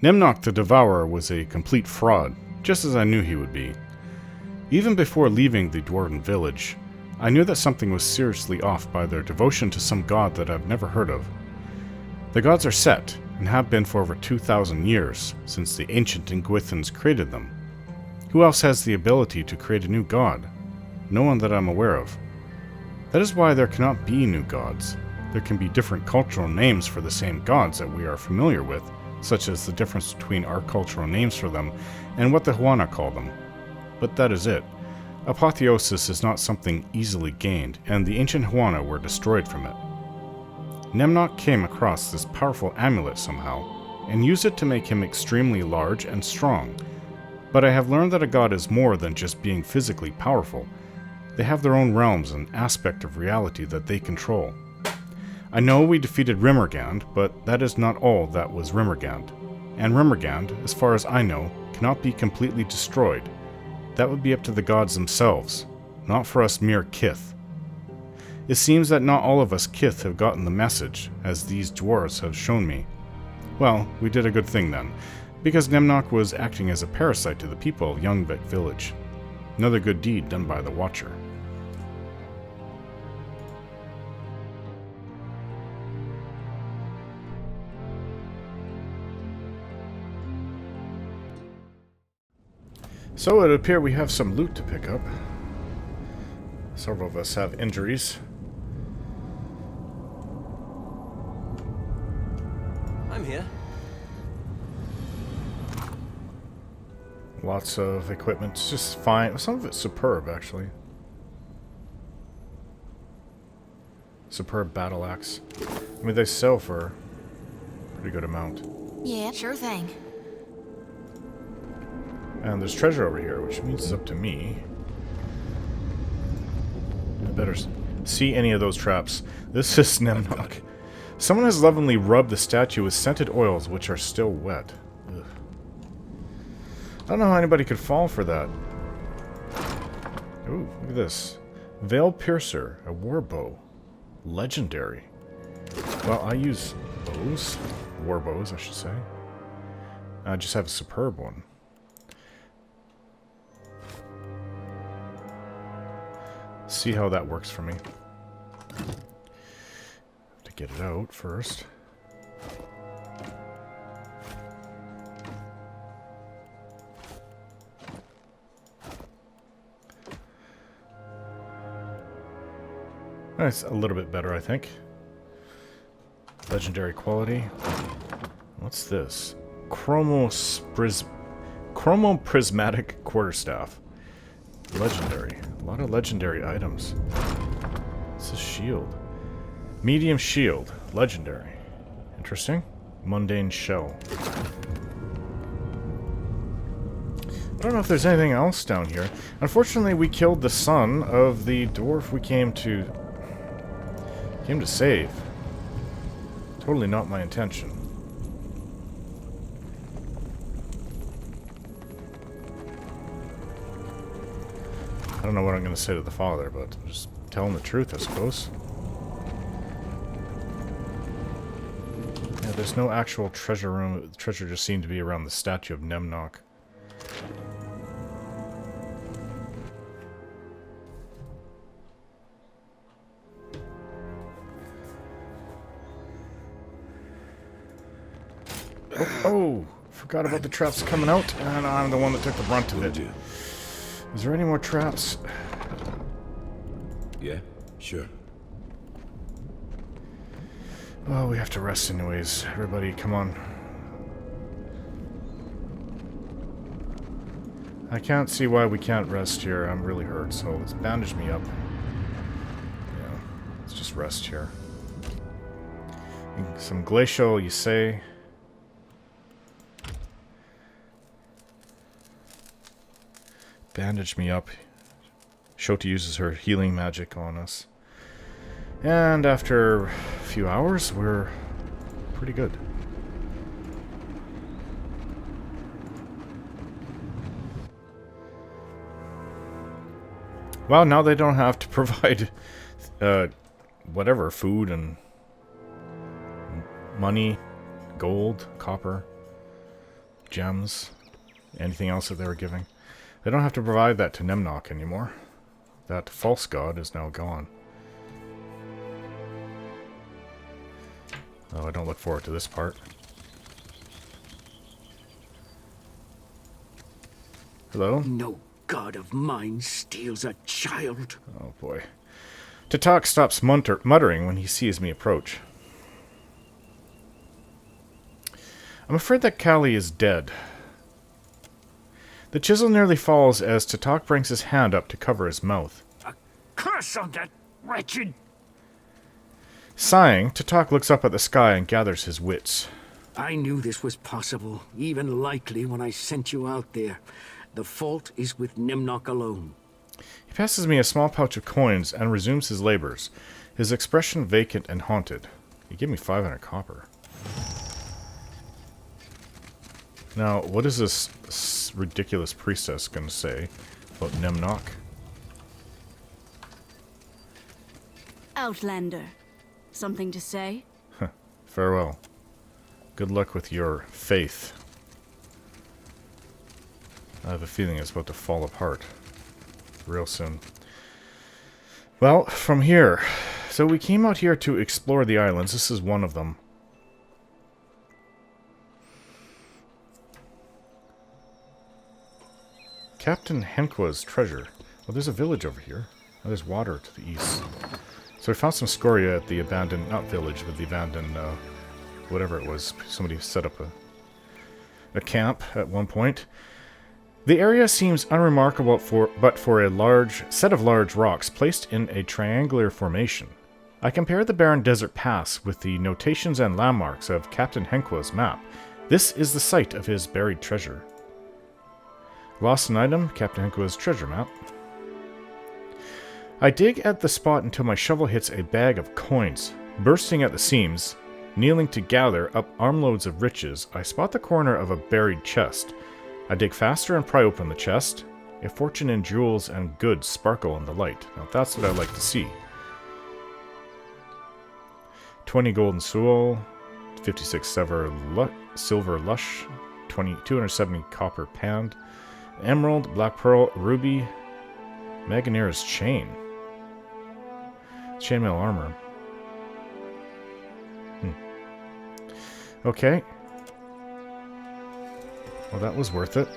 Nemnok the Devourer was a complete fraud, just as I knew he would be. Even before leaving the dwarven village, I knew that something was seriously off by their devotion to some god that I've never heard of. The gods are set, and have been for over 2,000 years, since the ancient Ingwithans created them. Who else has the ability to create a new god? No one that I'm aware of. That is why there cannot be new gods. There can be different cultural names for the same gods that we are familiar with, such as the difference between our cultural names for them and what the Huana call them. But that is it. Apotheosis is not something easily gained, and the ancient Huana were destroyed from it. Nemnok came across this powerful amulet somehow, and used it to make him extremely large and strong. But I have learned that a god is more than just being physically powerful. They have their own realms and aspect of reality that they control. I know we defeated Rimmergand, but that is not all that was Rimmergand. And Rimmergand, as far as I know, cannot be completely destroyed. That would be up to the gods themselves, not for us mere Kith. It seems that not all of us Kith have gotten the message, as these dwarves have shown me. Well, we did a good thing then, because Nemnok was acting as a parasite to the people of Junvik village. Another good deed done by the Watcher. So it appears we have some loot to pick up. Several of us have injuries. I'm here. Lots of equipment. It's just fine. Some of it's superb, actually. Superb battle axe. I mean, they sell for a pretty good amount. Yeah, sure thing. And there's treasure over here, which means it's up to me. I better see any of those traps. This is Nemnok. Someone has lovingly rubbed the statue with scented oils, which are still wet. Ugh. I don't know how anybody could fall for that. Ooh, look at this. Veil Piercer, a war bow. Legendary. Well, I use bows. War bows, I should say. I just have a superb one. See how that works for me. Have to get it out first. That's a little bit better, I think. Legendary quality. What's this? Chromo-prismatic quarterstaff. Legendary. A lot of legendary items. It's a shield. Medium shield. Legendary. Interesting. Mundane shell. I don't know if there's anything else down here. Unfortunately, we killed the son of the dwarf we came to save. Totally not my intention. I don't know what I'm going to say to the father, but just tell him the truth, I suppose. Yeah, there's no actual treasure room. The treasure just seemed to be around the statue of Nemnok. Oh, forgot about the traps coming out, and I'm the one that took the brunt of it. Is there any more traps? Yeah, sure. Oh, we have to rest anyways. Everybody, come on. I can't see why we can't rest here. I'm really hurt, so let's bandage me up. Yeah, let's just rest here. Some glacial, you say? Bandage me up. Shoti uses her healing magic on us. And after a few hours, we're pretty good. Well, now they don't have to provide whatever, food and money, gold, copper. gems, anything else that they were giving. They don't have to provide that to Nemnok anymore. That false god is now gone. Oh, I don't look forward to this part. Hello? No god of mine steals a child. Oh boy. Tatok stops muttering when he sees me approach. I'm afraid that Kali is dead. The chisel nearly falls as Tatok brings his hand up to cover his mouth. A curse on that wretched... Sighing, Tatok looks up at the sky and gathers his wits. I knew this was possible, even likely, when I sent you out there. The fault is with Nemnok alone. He passes me a small pouch of coins and resumes his labors, his expression vacant and haunted. He gave me 500 copper. Now, what is this ridiculous priestess going to say about Nemnok? Outlander. Something to say? Farewell. Good luck with your faith. I have a feeling it's about to fall apart real soon. Well, from here. So we came out here to explore the islands. This is one of them. Captain Henqua's treasure. Well, there's a village over here. Oh, there's water to the east. So we found some scoria at the abandoned, not village, but the abandoned, whatever it was. Somebody set up a camp at one point. The area seems unremarkable but for a large set of large rocks placed in a triangular formation. I compare the barren desert pass with the notations and landmarks of Captain Henqua's map. This is the site of his buried treasure. Lost an item, Captain Henqua's treasure map. I dig at the spot until my shovel hits a bag of coins. Bursting at the seams, kneeling to gather up armloads of riches, I spot the corner of a buried chest. I dig faster and pry open the chest. A fortune in jewels and goods sparkle in the light. Now that's what I like to see. 20 golden soul, 56 silver lush, 270 copper pand, emerald, black pearl, ruby, Maganera's chain. Chainmail armor. Okay. Well, that was worth it.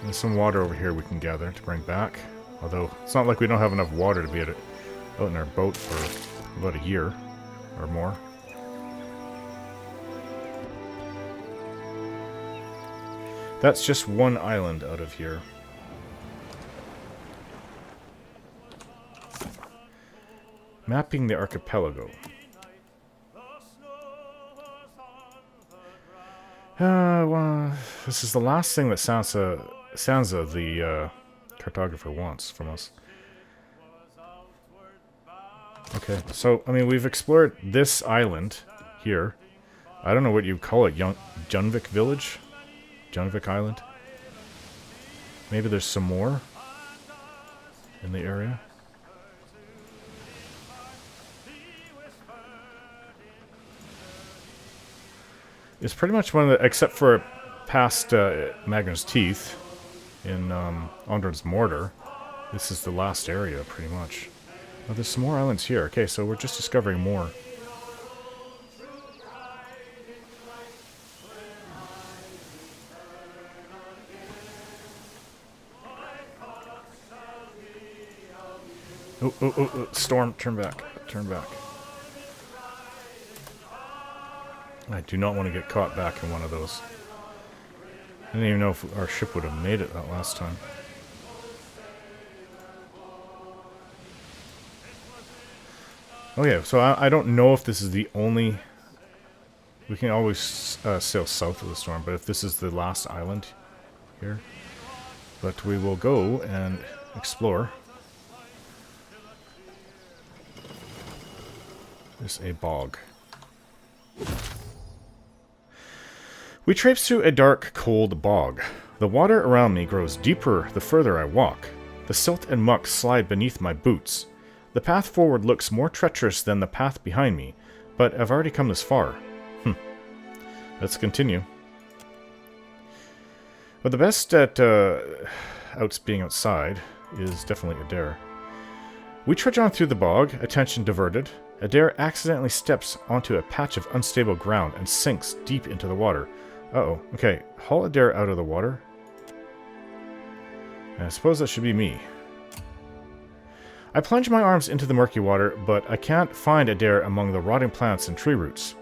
There's some water over here we can gather to bring back. Although, it's not like we don't have enough water to be out in our boat for about a year or more. That's just one island out of here. Mapping the archipelago. Well, this is the last thing that Sansa, the cartographer, wants from us. Okay, so, I mean, we've explored this island here. I don't know what you'd call it, Junvik village? Junvik Island? Maybe there's some more in the area. It's pretty much one of the, except for past Magnus Teeth in Ondrun's Mortar. This is the last area, pretty much. Oh, there's some more islands here. Okay, so we're just discovering more. Oh, storm, turn back, turn back. I do not want to get caught back in one of those. I didn't even know if our ship would have made it that last time. Oh yeah, so I don't know if this is the only... We can always sail south of the storm, but if this is the last island here. But we will go and explore. There's a bog. We traipse through a dark, cold bog. The water around me grows deeper the further I walk. The silt and muck slide beneath my boots. The path forward looks more treacherous than the path behind me, but I've already come this far. Let's continue. But the best at being outside is definitely Adair. We trudge on through the bog, attention diverted. Adair accidentally steps onto a patch of unstable ground and sinks deep into the water. Uh-oh. Okay, haul Adair out of the water. And I suppose that should be me. I plunge my arms into the murky water, but I can't find Adair among the rotting plants and tree roots.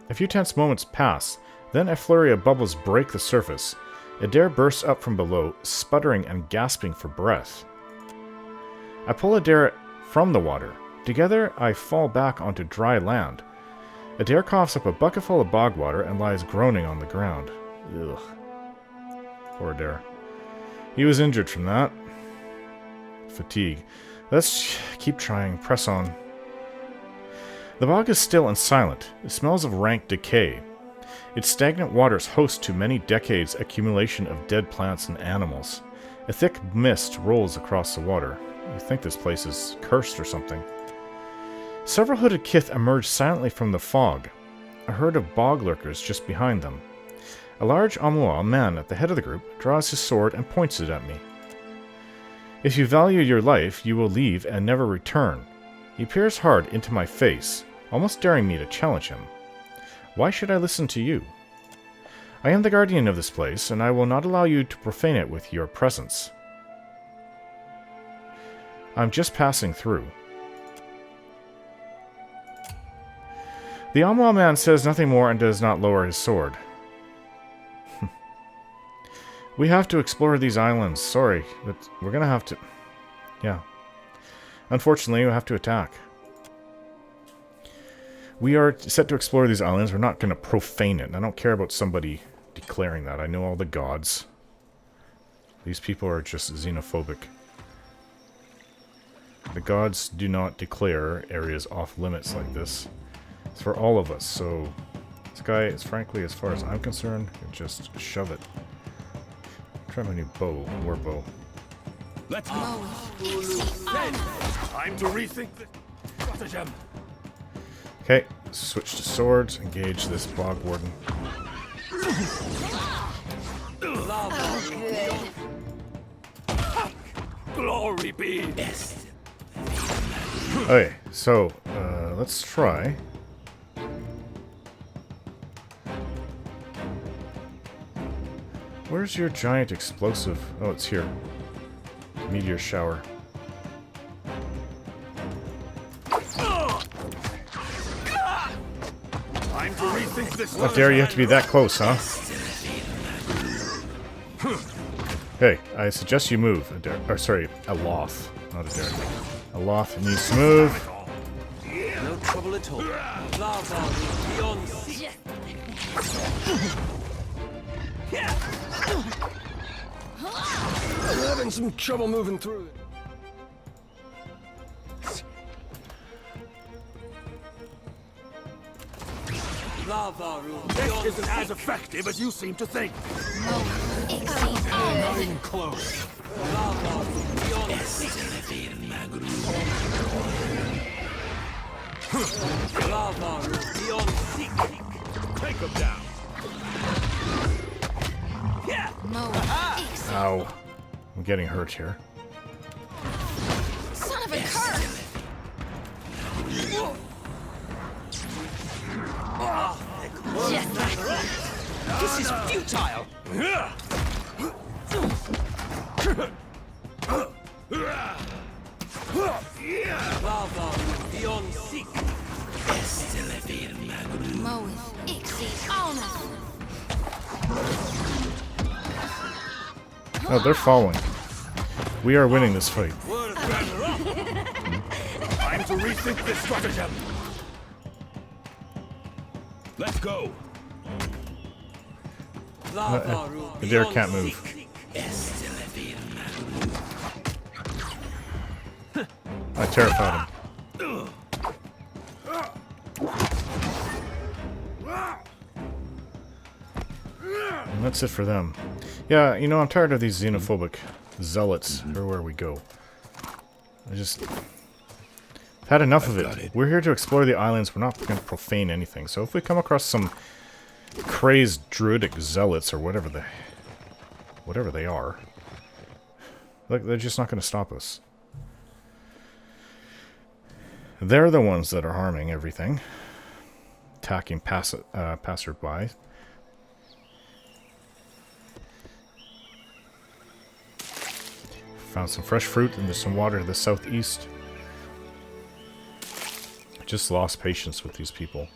A few tense moments pass, then a flurry of bubbles break the surface. Adair bursts up from below, sputtering and gasping for breath. I pull Adair from the water. Together, I fall back onto dry land. Adair coughs up a bucket full of bog water and lies groaning on the ground. Ugh. Poor Adair. He was injured from that. Fatigue. Let's keep trying. Press on. The bog is still and silent. It smells of rank decay. Its stagnant waters host to many decades' accumulation of dead plants and animals. A thick mist rolls across the water. You think this place is cursed or something. Several hooded kith emerge silently from the fog. A herd of bog lurkers just behind them. A large Amual man at the head of the group draws his sword and points it at me. If you value your life, you will leave and never return. He peers hard into my face, almost daring me to challenge him. Why should I listen to you? I am the guardian of this place, and I will not allow you to profane it with your presence. I'm just passing through. The Amual man says nothing more and does not lower his sword. We have to explore these islands. Sorry, but we're gonna have to... Yeah. Unfortunately, we have to attack. We are set to explore these islands. We're not gonna profane it. I don't care about somebody declaring that. I know all the gods. These people are just xenophobic. The gods do not declare areas off limits like this. It's for all of us, so this guy is, frankly, as far as I'm concerned, can just shove it. Try my new bow, war bow. Let's go. Time to rethink the stratagem. Okay, switch to swords, engage this bog warden. Glory be. Okay, so let's try. Where's your giant explosive? Oh, it's here. Meteor shower. Time to rethink this. How dare you have to be that close, huh? Hey, I suggest you move. Or sorry, Aloth, not Adair. Aloth needs to move. No trouble at all. Lava beyond sea. I'm having some trouble moving through it. This isn't as effective as you seem to think. Not even close. Take him down. Ow. I'm getting hurt here. Son of a cur! This is futile. Oh, they're falling. We are winning this fight. Time to rethink this stratagem. Let's go. Adair can't move. I terrified him. And that's it for them. Yeah, you know, I'm tired of these xenophobic zealots everywhere we go. I've had enough of it. We're here to explore the islands. We're not going to profane anything. So if we come across some crazed druidic zealots or whatever whatever they are. Look, they're just not going to stop us. They're the ones that are harming everything. Attacking passerby. Found some fresh fruit and there's some water to the southeast. Just lost patience with these people.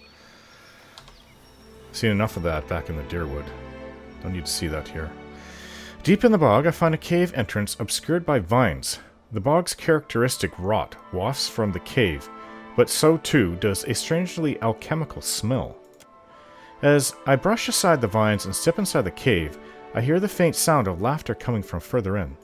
Seen enough of that back in the Deerwood. Don't need to see that here. Deep in the bog, I find a cave entrance obscured by vines. The bog's characteristic rot wafts from the cave, but so too does a strangely alchemical smell. As I brush aside the vines and step inside the cave, I hear the faint sound of laughter coming from further in.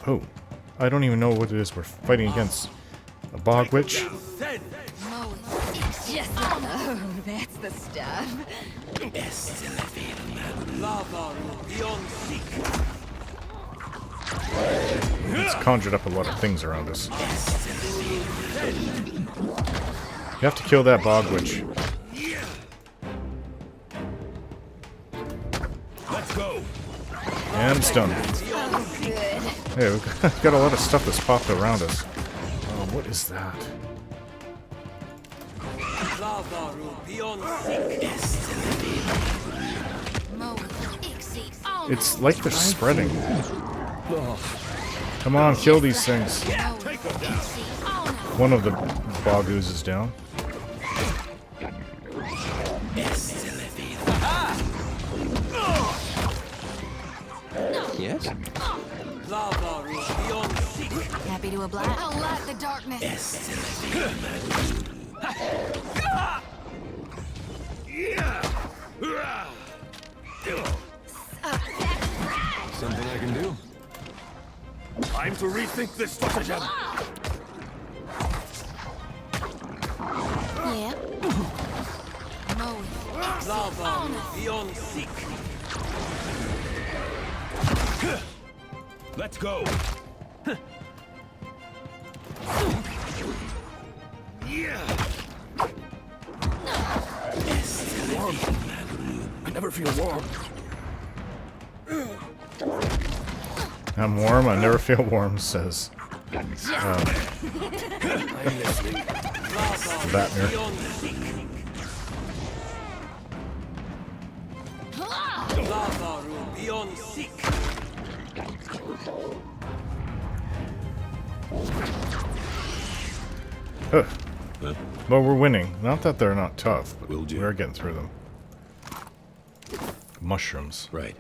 Oh, I don't even know what it is we're fighting against. A bog witch? Yes. Oh, that's the stuff. It's conjured up a lot of things around us. You have to kill that bog witch. Let's go. And it's done. Hey, we've got a lot of stuff that's popped around us. Oh, what is that? It's like they're spreading. Come on, kill these things. One of the bogoos is down. Yes? Happy to oblige. I'll light the darkness. Something I can do. Time to rethink this stratagem. Yeah. Let's go. Warm. I never feel warm. I'm warm, I never feel warm, says Batner. Huh. Well, we're winning. Not that they're not tough, but Will do. we're getting through them. Mushrooms. Right.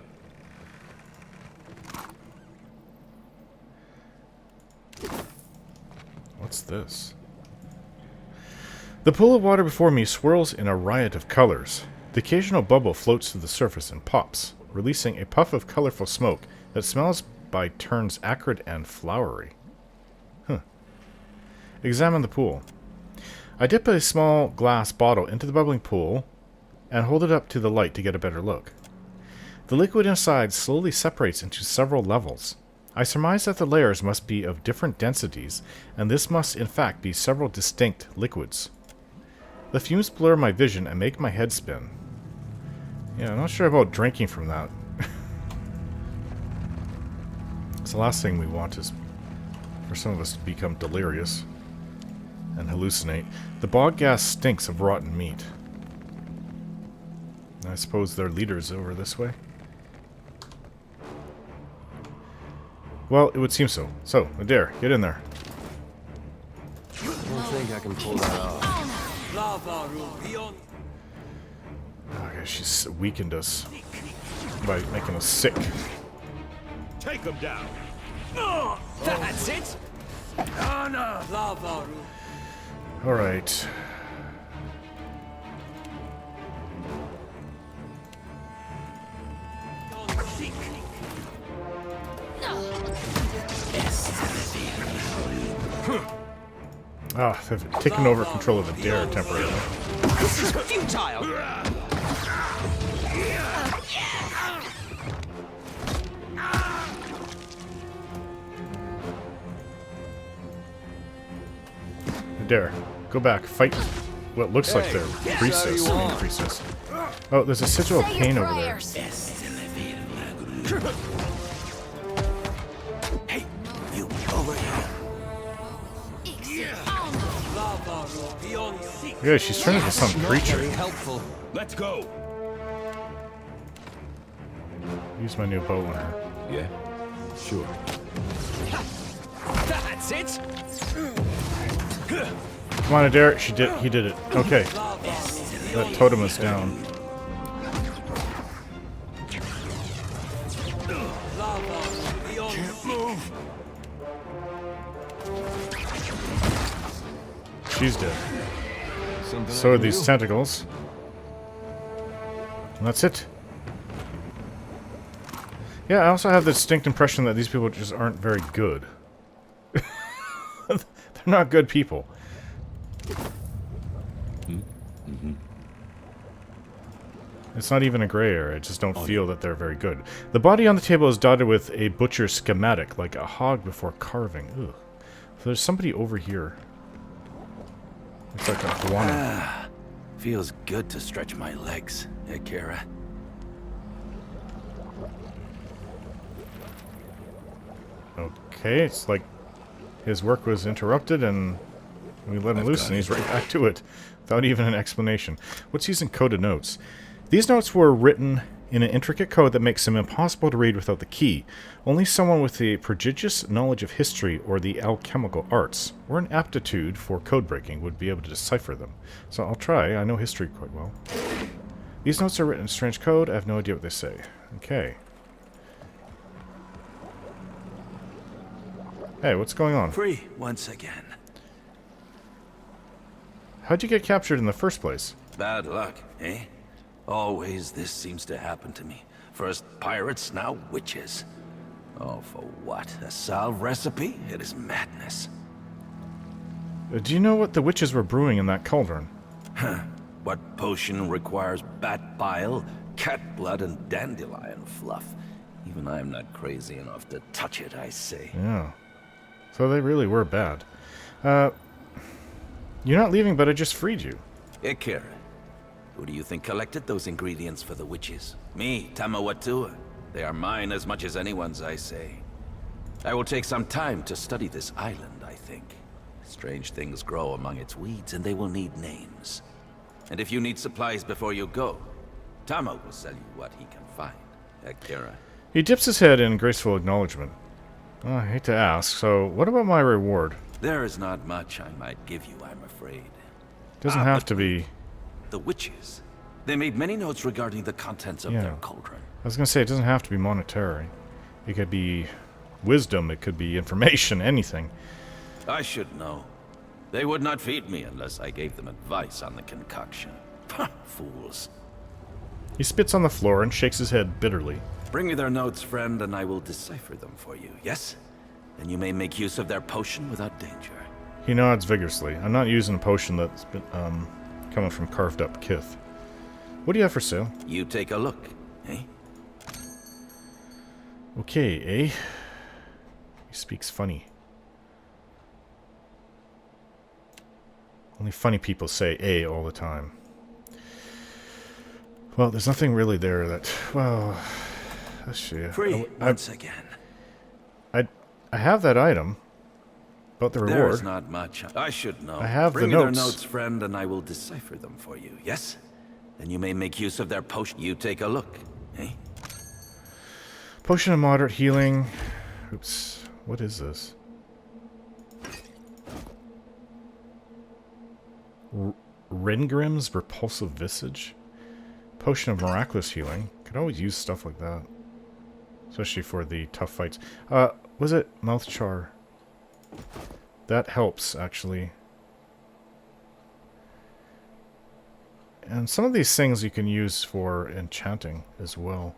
What's this? The pool of water before me swirls in a riot of colors. The occasional bubble floats to the surface and pops, releasing a puff of colorful smoke that smells by turns acrid and flowery. Huh. Examine the pool. I dip a small glass bottle into the bubbling pool and hold it up to the light to get a better look. The liquid inside slowly separates into several levels. I surmise that the layers must be of different densities, and this must in fact be several distinct liquids. The fumes blur my vision and make my head spin. Yeah, I'm not sure about drinking from that. It's the last thing we want is for some of us to become delirious and hallucinate. The bog gas stinks of rotten meat. I suppose their leader's over this way. Well, it would seem so. So, Adair, get in there. I don't think I can pull that off. Okay, she's weakened us by making us sick. Take them down. That's it. Alright. Ah, they've taken over control of Adair temporarily. This is futile. Dare. Go back. Fight what looks like their priestess. Priestess. Oh, there's a sigil of pain over there. Hey, you over here. Yeah, she's turned into some creature. Helpful. Let's go. Use my new bow on her. Yeah, sure. That's it. Come on, Adair. He did it. Okay. That totem is down. Can't move. She's dead. So are these tentacles. And that's it. Yeah, I also have the distinct impression that these people just aren't very good. They're not good people. It's not even a gray area. I just don't feel that they're very good. The body on the table is dotted with a butcher's schematic, like a hog before carving. Ugh. So there's somebody over here. Looks like a iguana. Feels good to stretch my legs, Akira. Okay, it's like his work was interrupted and we let him loose and he's right back to it without even an explanation. What's using coded notes? These notes were written in an intricate code that makes them impossible to read without the key. Only someone with a prodigious knowledge of history or the alchemical arts or an aptitude for code breaking would be able to decipher them. So I'll try. I know history quite well. These notes are written in strange code. I have no idea what they say. Okay. Hey, what's going on? Free once again. How'd you get captured in the first place? Bad luck, eh? Always this seems to happen to me. First pirates, now witches. Oh, for what? A salve recipe? It is madness. Do you know what the witches were brewing in that cauldron? What potion requires bat bile, cat blood, and dandelion fluff? Even I'm not crazy enough to touch it, I say. Yeah. So they really were bad. You're not leaving, but I just freed you. Akira, who do you think collected those ingredients for the witches? Me, Tamawatua. They are mine as much as anyone's, I say. I will take some time to study this island, I think. Strange things grow among its weeds, and they will need names. And if you need supplies before you go, Tama will sell you what he can find. Akira. He dips his head in graceful acknowledgement. Oh, I hate to ask, so what about my reward? There is not much I might give you, I'm afraid. Doesn't have to be... The witches. They made many notes regarding the contents of their cauldron. I was going to say, it doesn't have to be monetary. It could be wisdom, it could be information, anything. I should know. They would not feed me unless I gave them advice on the concoction. Fools. He spits on the floor and shakes his head bitterly. Bring me their notes, friend, and I will decipher them for you, yes? Then you may make use of their potion without danger. He nods vigorously. I'm not using a potion that's been, coming from carved up kith. What do you have for sale? You take a look, eh? Okay, eh? He speaks funny. Only funny people say eh all the time. Well, there's nothing really there that... Well... Let's see. Free once again. I have that item. About the reward. There's not much. I should know. I have Bring the me notes. their notes, friend, and I will decipher them for you, yes? Then you may make use of their potion. You take a look, eh? Potion of moderate healing. Oops. What is this? Ringrim's repulsive visage? Potion of miraculous healing. Could always use stuff like that. Especially for the tough fights. Was it mouth char? That helps, actually. And some of these things you can use for enchanting as well.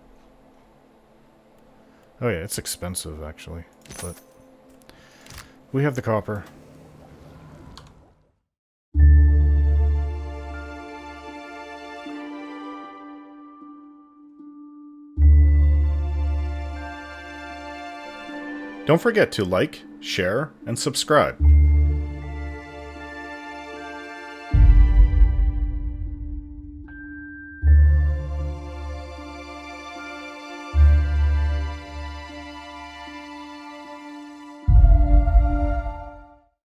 Oh yeah, it's expensive, actually. But we have the copper. Don't forget to like, share, and subscribe.